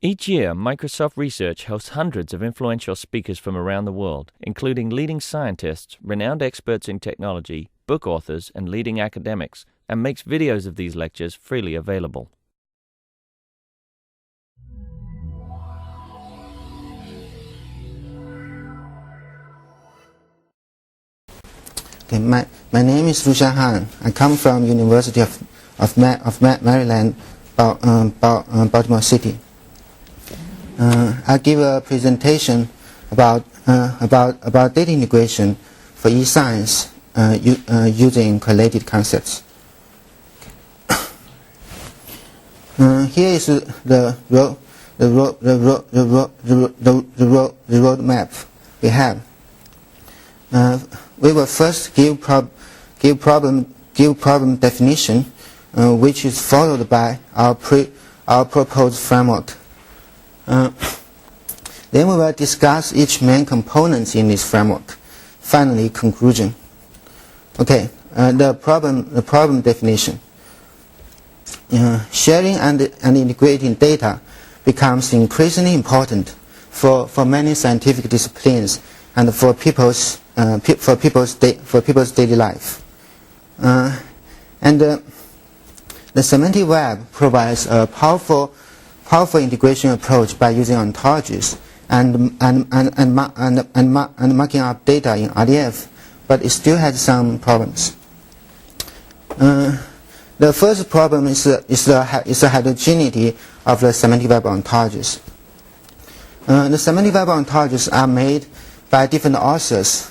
Each year, Microsoft Research hosts hundreds of influential speakers from around the world, including leading scientists, renowned experts in technology, book authors, and leading academics, and makes videos of these lectures freely available. Okay, my name is Rushan Han. I come from University of Maryland, Baltimore City. I'll give a presentation about data integration for eScience using correlated concepts. Here is the roadmap we have. We will first give problem definition, which is followed by our proposed framework. Then we will discuss each main component in this framework. Finally, conclusion. Okay, the problem definition. Sharing and integrating data becomes increasingly important for many scientific disciplines and for people's daily life. The Semantic Web provides a powerful integration approach by using ontologies and marking up data in RDF, but it still has some problems. The first problem is the heterogeneity of the Semantic Web ontologies. The Semantic Web ontologies are made by different authors,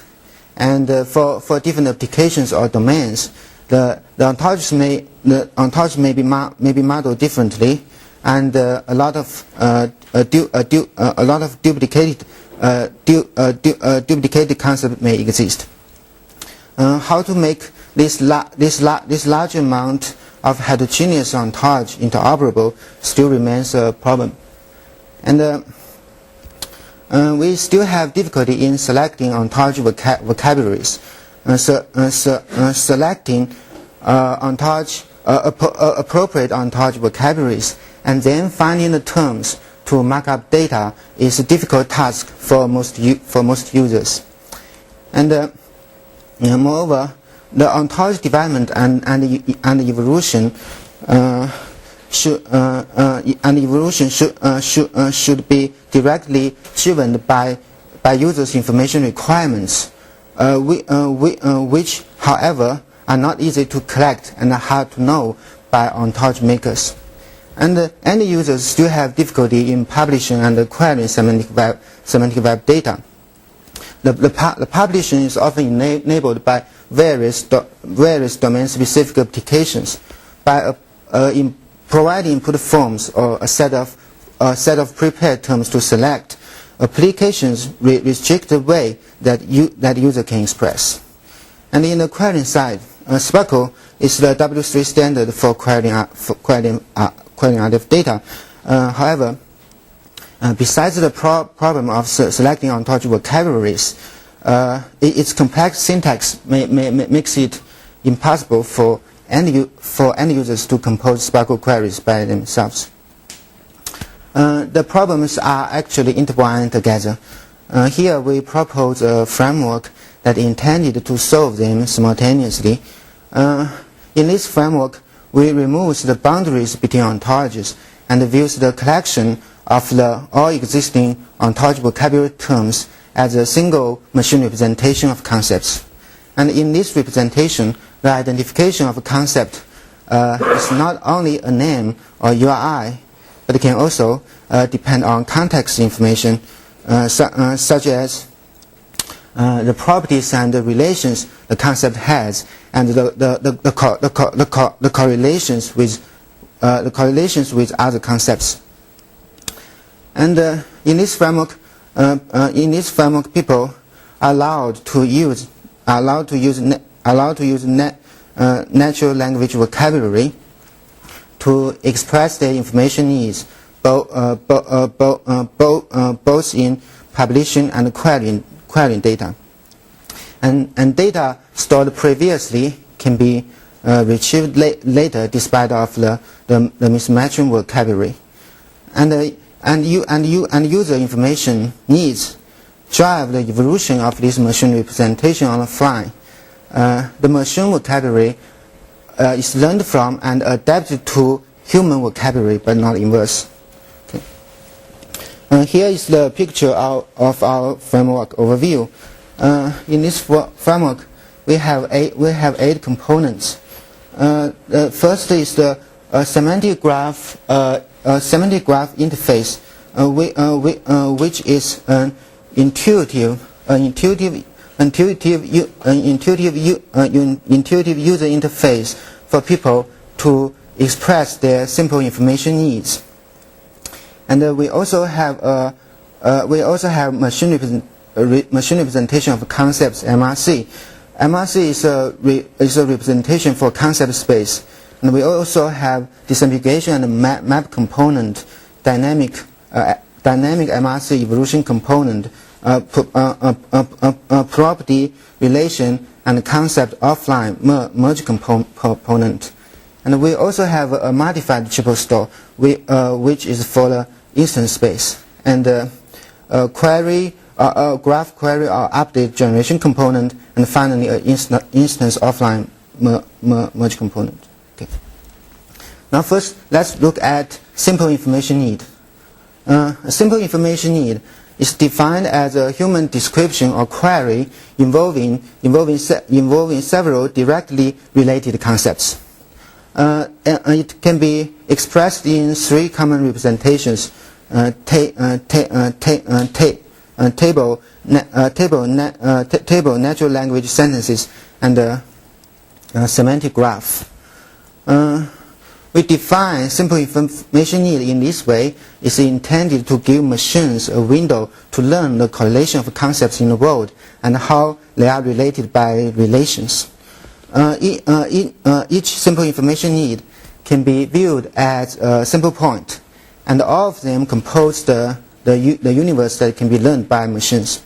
and for different applications or domains, the ontologies may be modeled differently, and a lot of duplicated concepts may exist. How to make this large amount of heterogeneous ontology interoperable still remains a problem, and we still have difficulty in selecting ontology vocabularies, selecting appropriate ontology vocabularies, and then finding the terms to mark up data is a difficult task for most users. And moreover, the ontology development and evolution should be directly driven by users' information requirements, which, however, are not easy to collect and hard to know by ontology makers. And end users still have difficulty in publishing and querying semantic web data. The publishing is often enabled by various domain-specific applications by providing input forms or a set of prepared terms to select. Applications restrict the way that user can express. And in the querying side, SPARQL is the W3 standard for querying RDF data. However, besides the problem of selecting ontology vocabularies, its complex syntax makes it impossible for end users to compose SPARQL queries by themselves. The problems are actually intertwined together. Here we propose a framework that intended to solve them simultaneously. In this framework, we remove the boundaries between ontologies and views the collection of all existing ontology vocabulary terms as a single machine representation of concepts. And in this representation, the identification of a concept is not only a name or URI, but it can also depend on context information such as the properties and the relations the concept has, and the correlations with other concepts. And in this framework, people are allowed to use natural language vocabulary to express their information needs, both in publishing and querying data. And data stored previously can be retrieved later despite of the mismatching vocabulary. And and user information needs drive the evolution of this machine representation on the fly. The machine vocabulary is learned from and adapted to human vocabulary, but not inverse. Okay. Here is the picture of our framework overview. In this framework, we have 8 components. First is the semantic graph interface, which is an intuitive user interface for people to express their simple information needs. And we also have machine representation of concepts, MRC. MRC is a representation for concept space. And we also have disambiguation and map component, dynamic MRC evolution component, property, relation, and concept offline merge component. And we also have a modified triple store, which is for the instance space. And query, graph query or update generation component, and finally an instance offline merge component. Okay. Now first, let's look at simple information need. A simple information need is defined as a human description or query involving several directly related concepts. It can be expressed in 3 common representations: table, natural language sentences, and semantic graph. We define simple information need in this way. It's intended to give machines a window to learn the correlation of concepts in the world and how they are related by relations. Each simple information need can be viewed as a simple point, and all of them compose the universe that can be learned by machines.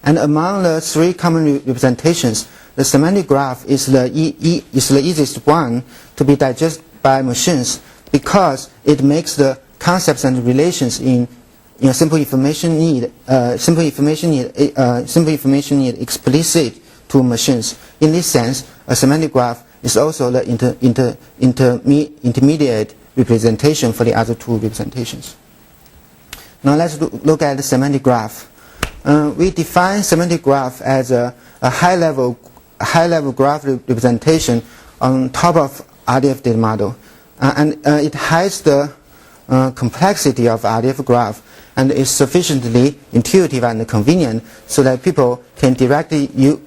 And among the 3 common representations, the semantic graph is the easiest one to be digested by machines because it makes the concepts and relations in simple information need explicit to machines. In this sense, a semantic graph is also the intermediate representation for the other 2 representations. Now let's look at the semantic graph. We define semantic graph as a high-level graph representation on top of RDF data model, and it hides the complexity of RDF graph and is sufficiently intuitive and convenient so that people can directly use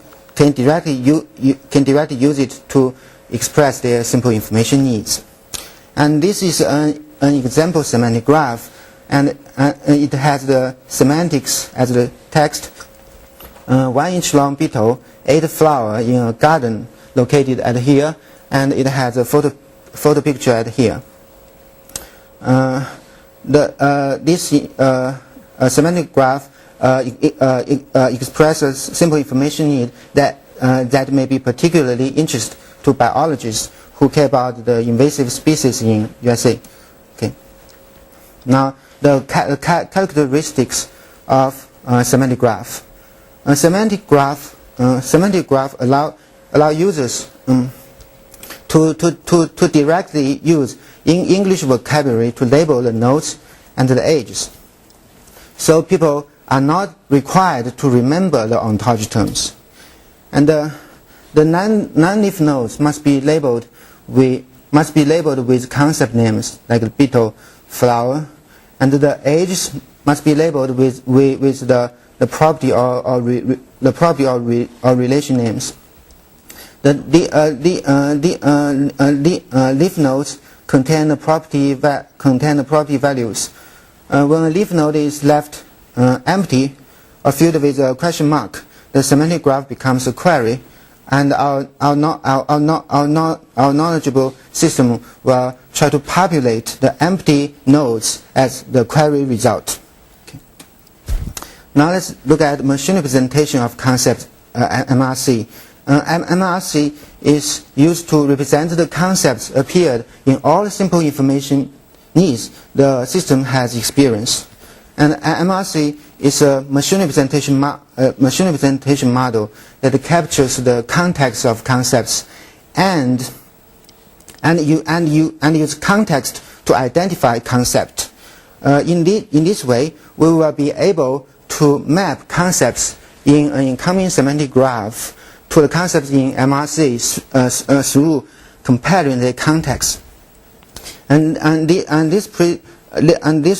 it to express their simple information needs. And this is an example semantic graph, and it has the semantics as the text: 1-inch long beetle ate flower in a garden located at here, and it has a photo picture at here. This semantic graph expresses simple information need that may be particularly interesting to biologists who care about the invasive species in USA. Okay. Now the characteristics of semantic graph. Semantic graph allow users to directly use English vocabulary to label the nodes and the edges. So people are not required to remember the ontology terms. And the non-leaf nodes must be labeled with concept names like beetle, flower, and the edges must be labeled with the property or relation names. The leaf nodes contain the property values. When a leaf node is left empty or filled with a question mark, the semantic graph becomes a query, and our knowledgeable system will try to populate the empty nodes as the query result. Okay. Now let's look at machine representation of concepts, MRC. MRC is used to represent the concepts appeared in all simple information needs the system has experienced. And MRC is a machine representation model that captures the context of concepts and use context to identify concept. In this way, we will be able to map concepts in an incoming semantic graph to the concepts in MRC through comparing the context. And this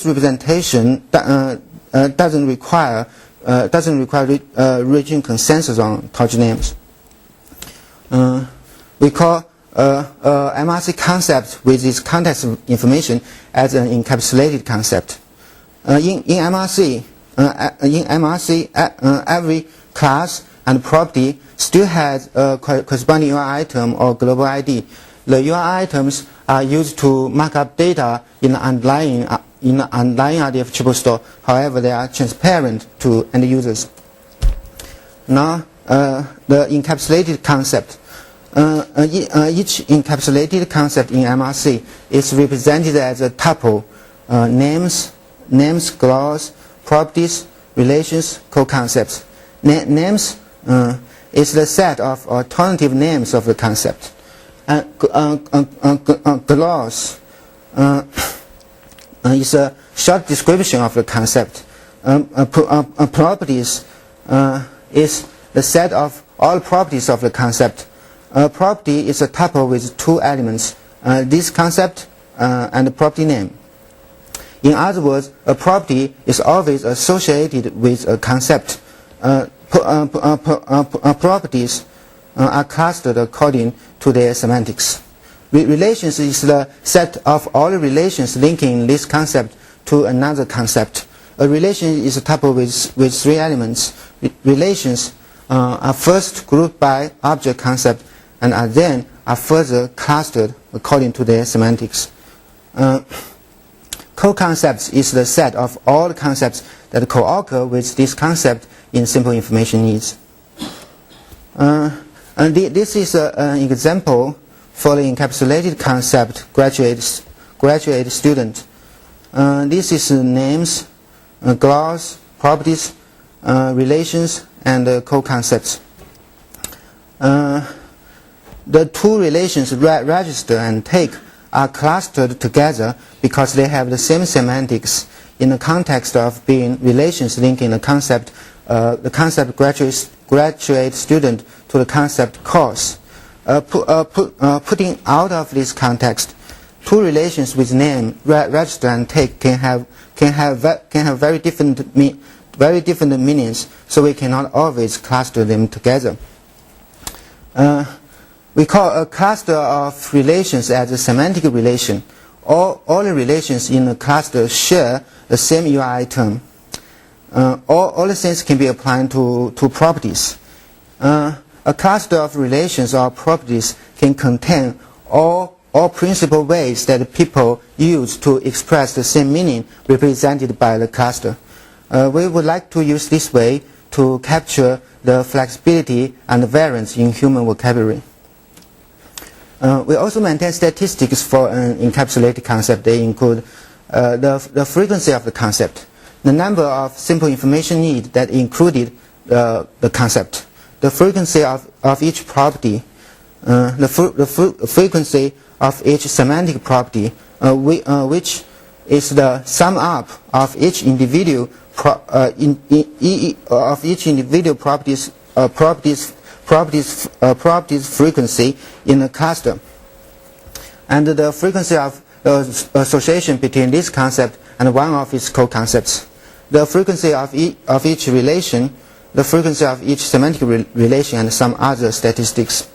representation doesn't require reaching consensus on touch names. We call MRC concept with its context information as an encapsulated concept. In MRC, every class and property still has a corresponding UI item or global ID. The UI items are used to mark up data in the underlying RDF triple store. However, they are transparent to end users. Now, the encapsulated concept. Each encapsulated concept in MRC is represented as a tuple: names, clause, properties, relations, co-concepts. Names is the set of alternative names of the concept. Clause is a short description of the concept. Properties is the set of all properties of the concept. A property is a tuple with two elements, this concept and the property name. In other words, a property is always associated with a concept. Properties are clustered according to their semantics. Relations is the set of all relations linking this concept to another concept. A relation is a tuple with three elements. Relations are first grouped by object concept and then are further clustered according to their semantics. Co-concepts is the set of all concepts that co-occur with this concept in simple information needs. And this is an example for the encapsulated concept graduate student. This is names, clause, properties, relations, and co-concepts. The two relations, register and take, are clustered together because they have the same semantics in the context of being relations linking the concept graduate student to the concept course. Putting out of this context, two relations with name, register, and take can have very different meanings, so we cannot always cluster them together. We call a cluster of relations as a semantic relation. All the relations in a cluster share the same UI item. All the things can be applied to properties. A cluster of relations or properties can contain all principal ways that people use to express the same meaning represented by the cluster. We would like to use this way to capture the flexibility and variance in human vocabulary. We also maintain statistics for an encapsulated concept. They include the frequency of the concept, the number of simple information needs that included the concept, the frequency of each property, the frequency of each semantic property, which is the sum up of each individual properties frequency in a cluster, and the frequency of association between this concept and one of its co-concepts, the frequency of each relation, the frequency of each semantic relation, and some other statistics.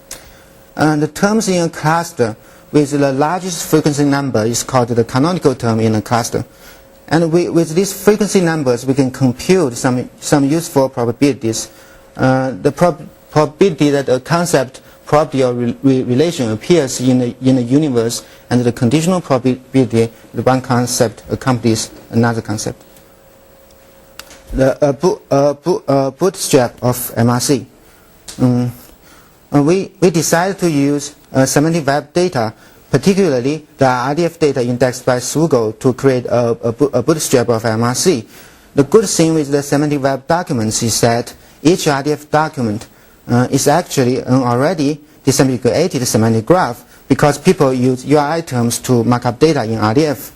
The terms in a cluster with the largest frequency number is called the canonical term in a cluster. And with these frequency numbers, we can compute some useful probabilities. The probability that a concept, property, or relation appears in the universe, and the conditional probability that one concept accompanies another concept. The Bootstrap of MRC. We decided to use semantic web data particularly the RDF data indexed by Sugo to create a bootstrap of MRC. The good thing with the semantic web documents is that each RDF document is actually an already disambiguated semantic graph because people use URI terms to mark up data in RDF.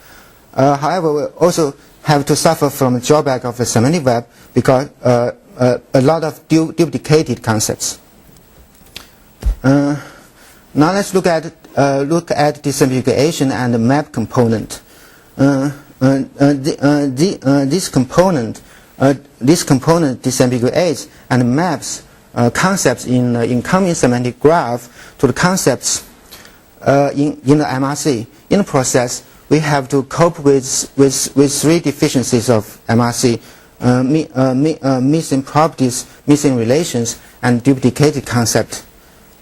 However, we also have to suffer from the drawback of the semantic web because a lot of duplicated concepts. Now let's look at disambiguation and the map component. This component disambiguates and maps concepts in the incoming semantic graph to the concepts in the MRC. In the process, we have to cope with three deficiencies of MRC: missing properties, missing relations, and duplicated concept.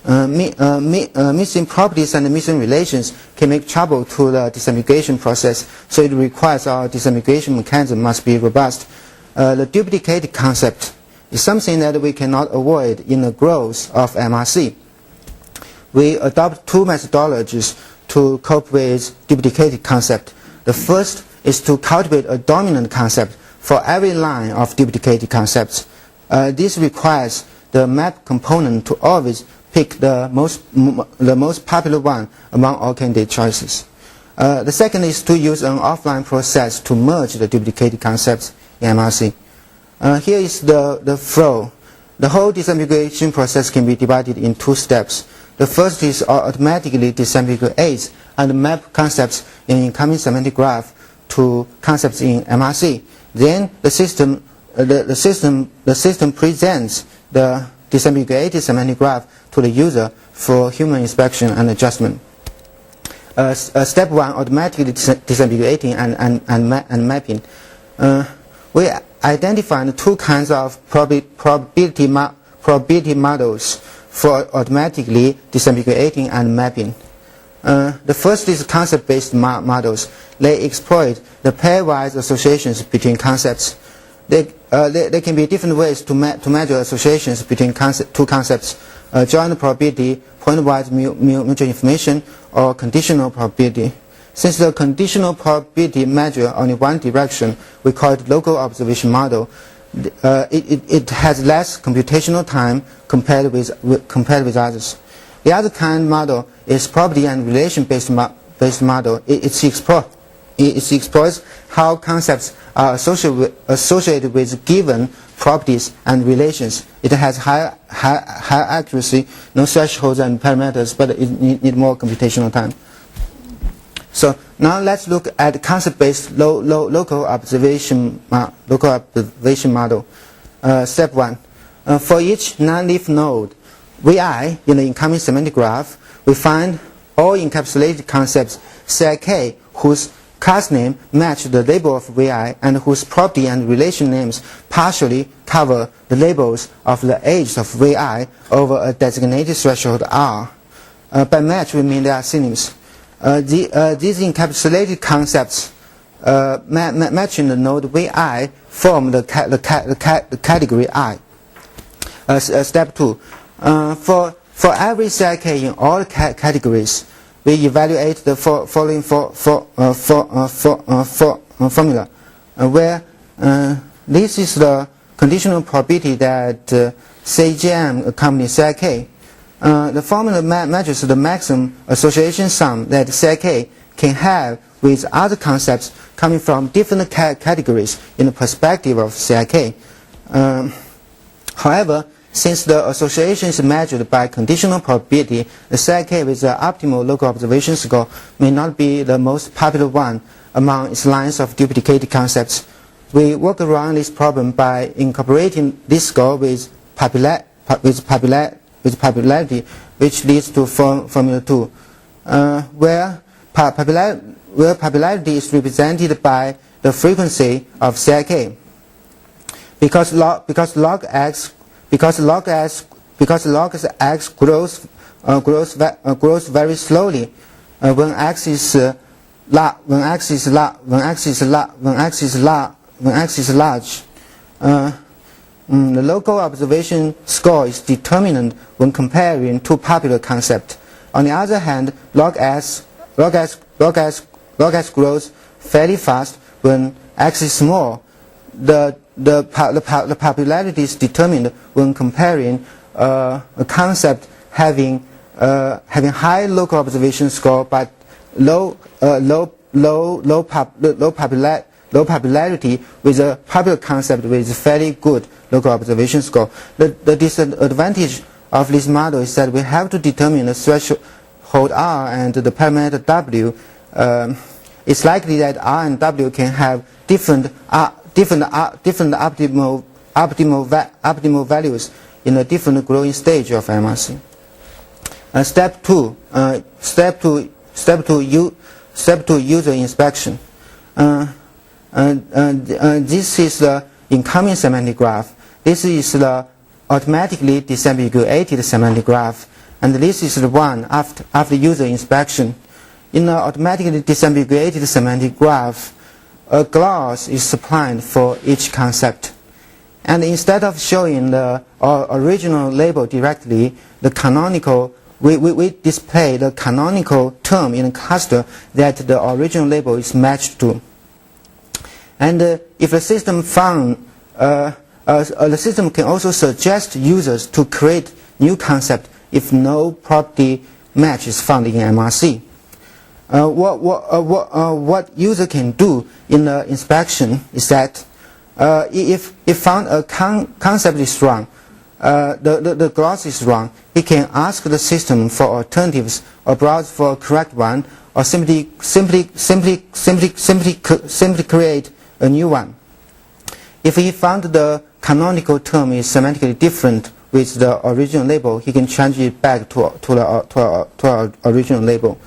Missing properties and missing relations can make trouble to the disambiguation process, so it requires our disambiguation mechanism must be robust. The duplicated concept is something that we cannot avoid in the growth of MRC. We adopt two methodologies to cope with duplicated concept. The first is to cultivate a dominant concept for every line of duplicated concepts. This requires the map component to always pick the most popular one among all candidate choices. The second is to use an offline process to merge the duplicated concepts in MRC. Here is the flow. The whole disambiguation process can be divided in two steps. The first is automatically disambiguates and map concepts in incoming semantic graph to concepts in MRC. Then the system presents the disambiguated semantic graph to the user for human inspection and adjustment. Step 1, automatically disambiguating and mapping. We identified two kinds of probability models for automatically disambiguating and mapping. The first is concept-based models. They exploit the pairwise associations between concepts. There can be different ways to measure associations between two concepts: joint probability, point-wise mutual information, or conditional probability. Since the conditional probability measure only one direction, we call it local observation model. It has less computational time compared with others. The other kind model is probability and relation-based model. It explores how concepts are associated with given properties and relations. It has high accuracy, no thresholds and parameters, but it needs more computational time. So now let's look at concept-based local observation model. Step 1. For each non-leaf node, Vi, in the incoming semantic graph, we find all encapsulated concepts Ci whose class name match the label of Vi and whose property and relation names partially cover the labels of the edges of Vi over a designated threshold R. By match, we mean they are synonyms. These encapsulated concepts matching the node Vi form the category I. Step 2. For every Ci in all categories, we evaluate the following formula, where this is the conditional probability that CGM accompanies Ci. The formula measures the maximum association sum that Ci can have with other concepts coming from different categories in the perspective of Ci. However, since the association is measured by conditional probability, the Ci with the optimal local observation score may not be the most popular one among its lines of duplicated concepts. We work around this problem by incorporating this score with popularity, which leads to Formula 2, where popularity is represented by the frequency of Ci. Because log x grows very slowly when x is large. The local observation score is determinant when comparing two popular concepts. On the other hand, log s log x grows fairly fast when x is small. The popularity is determined when comparing a concept having high local observation score but low popularity with a popular concept with fairly good local observation score. The disadvantage of this model is that we have to determine the threshold R and the parameter W. It's likely that R and W can have different optimal values in a different growing stage of MRC. Step two, user inspection. This is the incoming semantic graph. This is the automatically disambiguated semantic graph, and this is the one after user inspection. In the automatically disambiguated semantic graph, a gloss is supplied for each concept. And instead of showing the original label directly, the canonical, we display the canonical term in a cluster that the original label is matched to. And if the system found, the system can also suggest users to create new concept if no property match is found in MRC. What user can do in the inspection is that if found a concept is wrong, the gloss is wrong, he can ask the system for alternatives or browse for a correct one, or simply create a new one. If he found the canonical term is semantically different with the original label, he can change it back to our original label.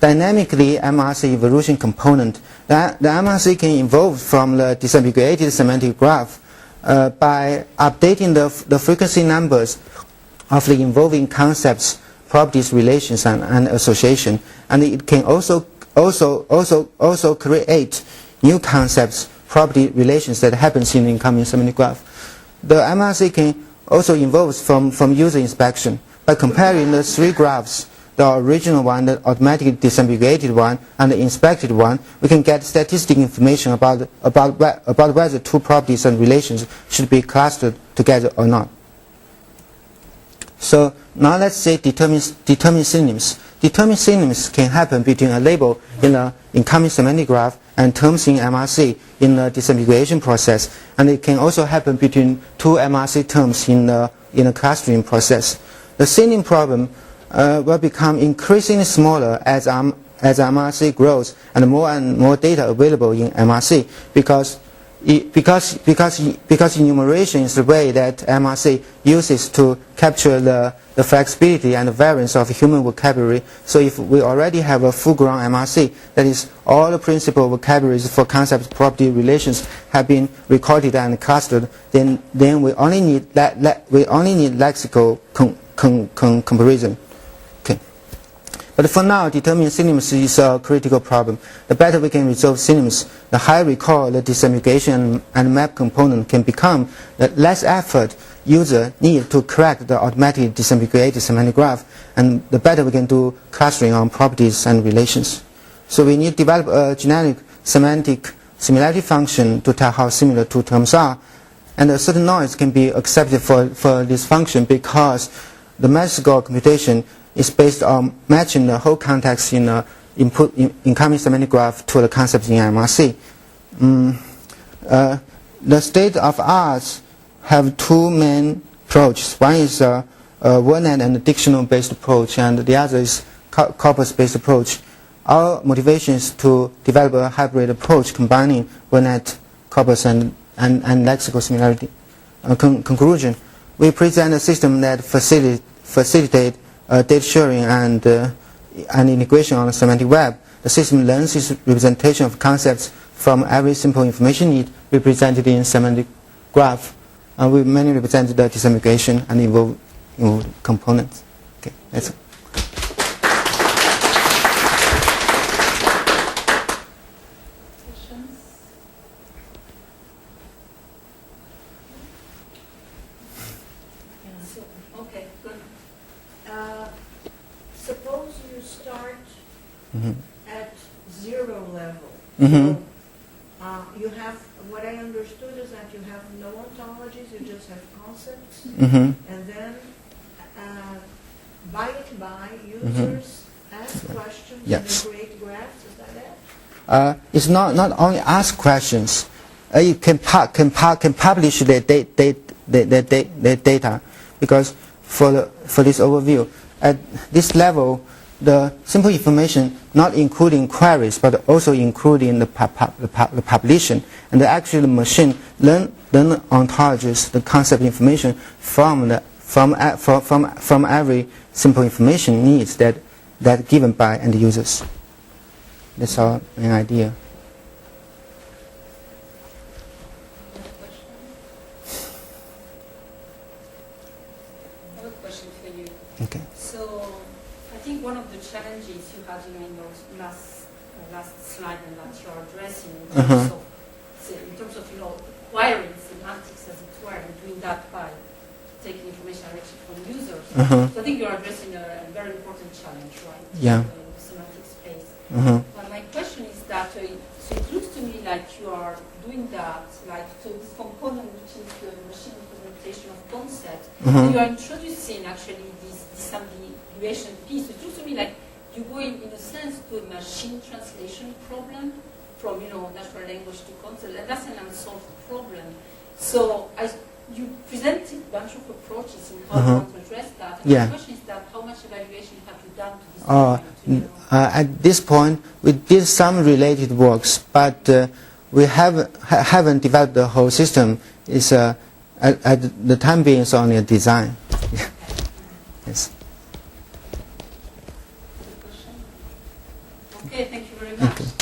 Dynamically MRC evolution component. The MRC can evolve from the disambiguated semantic graph by updating the frequency numbers of the involving concepts, properties, relations, and association. And it can also create new concepts, property, relations that happens in the incoming semantic graph. The MRC can also evolve from user inspection by comparing the three graphs, the original one, the automatically disambiguated one, and the inspected one. We can get statistical information about whether two properties and relations should be clustered together or not. So now let's say determine synonyms. Determine synonyms can happen between a label in the incoming semantic graph and terms in MRC in the disambiguation process, and it can also happen between two MRC terms in the clustering process. The synonym problem will become increasingly smaller as MRC grows and more data available in MRC because enumeration is the way that MRC uses to capture the flexibility and the variance of human vocabulary. So if we already have a full-grown MRC, that is, all the principal vocabularies for concepts, property, relations have been recorded and clustered, then we only need lexical comparison. Okay. But for now, determining synonyms is a critical problem. The better we can resolve synonyms, the higher recall the disambiguation and map component can become, the less effort user need to correct the automatically disambiguated semantic graph, and the better we can do clustering on properties and relations. So we need to develop a generic semantic similarity function to tell how similar two terms are, and a certain noise can be accepted for this function because the match score computation is based on matching the whole context in the incoming semantic graph to the concepts in MRC. The state of art have two main approaches. One is a word-net and dictional-based approach, and the other is corpus-based approach. Our motivation is to develop a hybrid approach combining word-net, corpus, and lexical similarity. Conclusion: we present a system that facilitate data sharing and integration on the semantic web. The system learns its representation of concepts from every simple information need represented in semantic graph. We mainly represent the disambiguation and involved components. Okay, that's it. Questions? Okay, good. Suppose you start at zero level. Mm-hmm. So you have, what I understood is that you have no ontologies, you just have concepts, Mm-hmm. and then by users ask questions Yes. and they create graphs, is that it? It's not only ask questions. You can publish the data, because for this overview, at this level, the simple information not including queries but also including the publication, and actually the machine learn ontologies, the concept information from every simple information needs that given by end users. That's our main idea. I have a question for you. Okay. So, I think one of the challenges you had, in your last slide, and that you are addressing in terms of acquiring semantics, as it were, and doing that by taking information directly from users. So I think you are addressing a very important challenge, right? Yeah. In the semantic space. Mm-hmm. But my question is that, so it looks to me like you are doing that, like, so this component, which is the machine representation of concepts, you are introducing actually this disambiguation piece. It looks to me like you go in a sense to a machine translation problem from natural language to concept, and that's an unsolved problem. So you presented a bunch of approaches in how you want to address that. And Yeah. the question is that how much evaluation have you done to this point? At this point, we did some related works, but we haven't developed the whole system. It's at the time being, it's only a design. Yes. Okay, thank you very much. Okay.